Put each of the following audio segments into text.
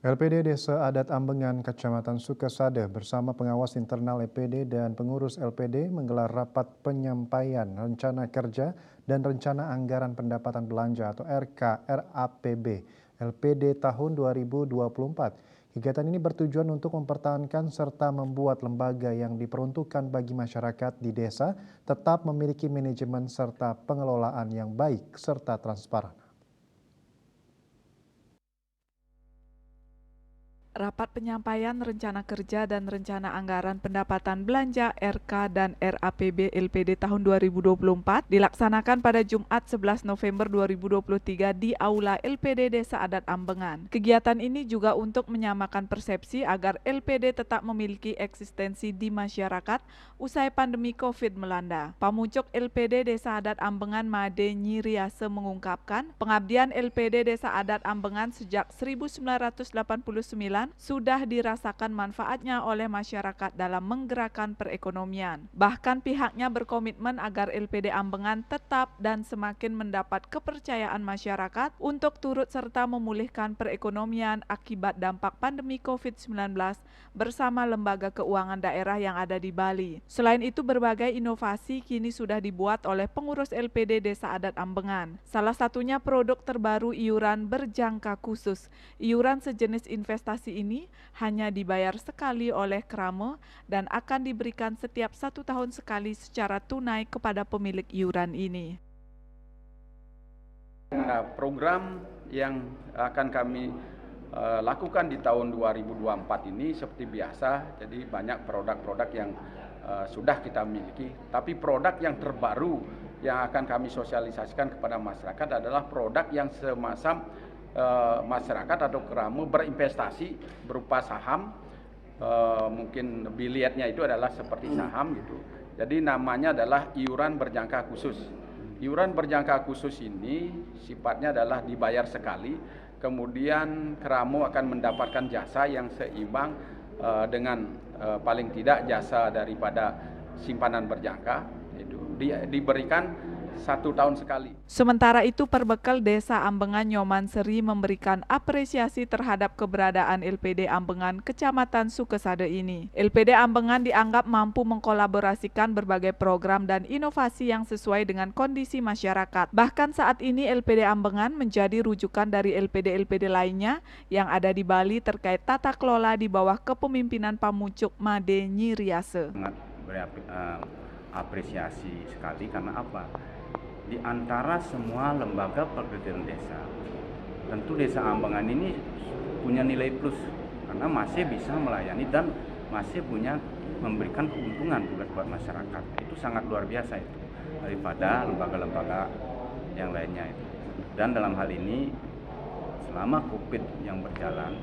LPD Desa Adat Ambengan, Kecamatan Sukasada bersama pengawas internal LPD dan pengurus LPD menggelar rapat penyampaian rencana kerja dan rencana anggaran pendapatan belanja atau RAPB LPD tahun 2024. Kegiatan ini bertujuan untuk mempertahankan serta membuat lembaga yang diperuntukkan bagi masyarakat di desa tetap memiliki manajemen serta pengelolaan yang baik serta transparan. Rapat penyampaian rencana kerja dan rencana anggaran pendapatan belanja RK dan RAPB LPD tahun 2024 dilaksanakan pada Jumat 11 November 2023 di Aula LPD Desa Adat Ambengan. Kegiatan ini juga untuk menyamakan persepsi agar LPD tetap memiliki eksistensi di masyarakat usai pandemi COVID melanda. Pamucuk LPD Desa Adat Ambengan Made Nyiriase mengungkapkan, pengabdian LPD Desa Adat Ambengan sejak 1989 sudah dirasakan manfaatnya oleh masyarakat dalam menggerakkan perekonomian. Bahkan pihaknya berkomitmen agar LPD Ambengan tetap dan semakin mendapat kepercayaan masyarakat untuk turut serta memulihkan perekonomian akibat dampak pandemi COVID-19 bersama lembaga keuangan daerah yang ada di Bali. Selain itu, berbagai inovasi kini sudah dibuat oleh pengurus LPD Desa Adat Ambengan. Salah satunya produk terbaru iuran berjangka khusus. Iuran sejenis investasi ini hanya dibayar sekali oleh Krame dan akan diberikan setiap 1 tahun sekali secara tunai kepada pemilik iuran ini. Program yang akan kami lakukan di tahun 2024 ini seperti biasa, jadi banyak produk-produk yang sudah kita miliki, tapi produk yang terbaru yang akan kami sosialisasikan kepada masyarakat adalah produk yang semacam masyarakat atau Krame berinvestasi berupa saham, mungkin bilietnya itu adalah seperti saham gitu. Jadi namanya adalah iuran berjangka khusus. Iuran berjangka khusus ini sifatnya adalah dibayar sekali, kemudian Krame akan mendapatkan jasa yang seimbang dengan paling tidak jasa daripada simpanan berjangka itu diberikan 1 tahun sekali. Sementara itu, Perbekal Desa Ambengan Nyoman Seri memberikan apresiasi terhadap keberadaan LPD Ambengan Kecamatan Sukasada ini. LPD Ambengan dianggap mampu mengkolaborasikan berbagai program dan inovasi yang sesuai dengan kondisi masyarakat. Bahkan saat ini LPD Ambengan menjadi rujukan dari LPD-LPD lainnya yang ada di Bali terkait tata kelola di bawah kepemimpinan Pamucuk Made Nyiriase. Sangat apresiasi sekali karena apa? Di antara semua lembaga pekerjaan desa, tentu Desa Ambengan ini punya nilai plus karena masih bisa melayani dan masih punya memberikan keuntungan juga buat masyarakat. Itu sangat luar biasa itu daripada lembaga-lembaga yang lainnya itu. Dan dalam hal ini selama COVID yang berjalan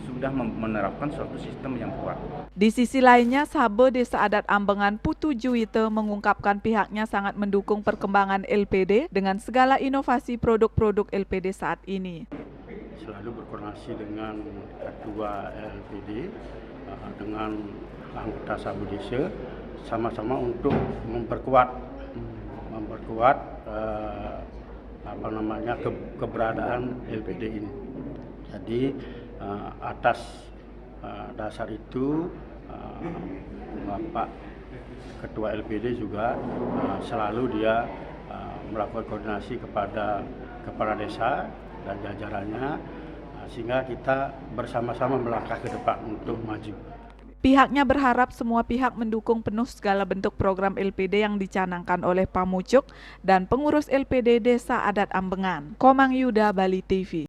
sudah menerapkan suatu sistem yang kuat. Di sisi lainnya, Sabe Desa Adat Ambengan Putu Juwite mengungkapkan pihaknya sangat mendukung perkembangan LPD dengan segala inovasi produk-produk LPD saat ini. Selalu berkoordinasi dengan ketua LPD, dengan anggota Sabe Desa, sama-sama untuk memperkuat keberadaan LPD ini. Jadi atas dasar itu Bapak Ketua LPD juga selalu dia melakukan koordinasi kepada kepala desa dan jajarannya sehingga kita bersama-sama melangkah ke depan untuk maju. Pihaknya berharap semua pihak mendukung penuh segala bentuk program LPD yang dicanangkan oleh Pamucuk dan pengurus LPD Desa Adat Ambengan. Komang Yuda, Bali TV.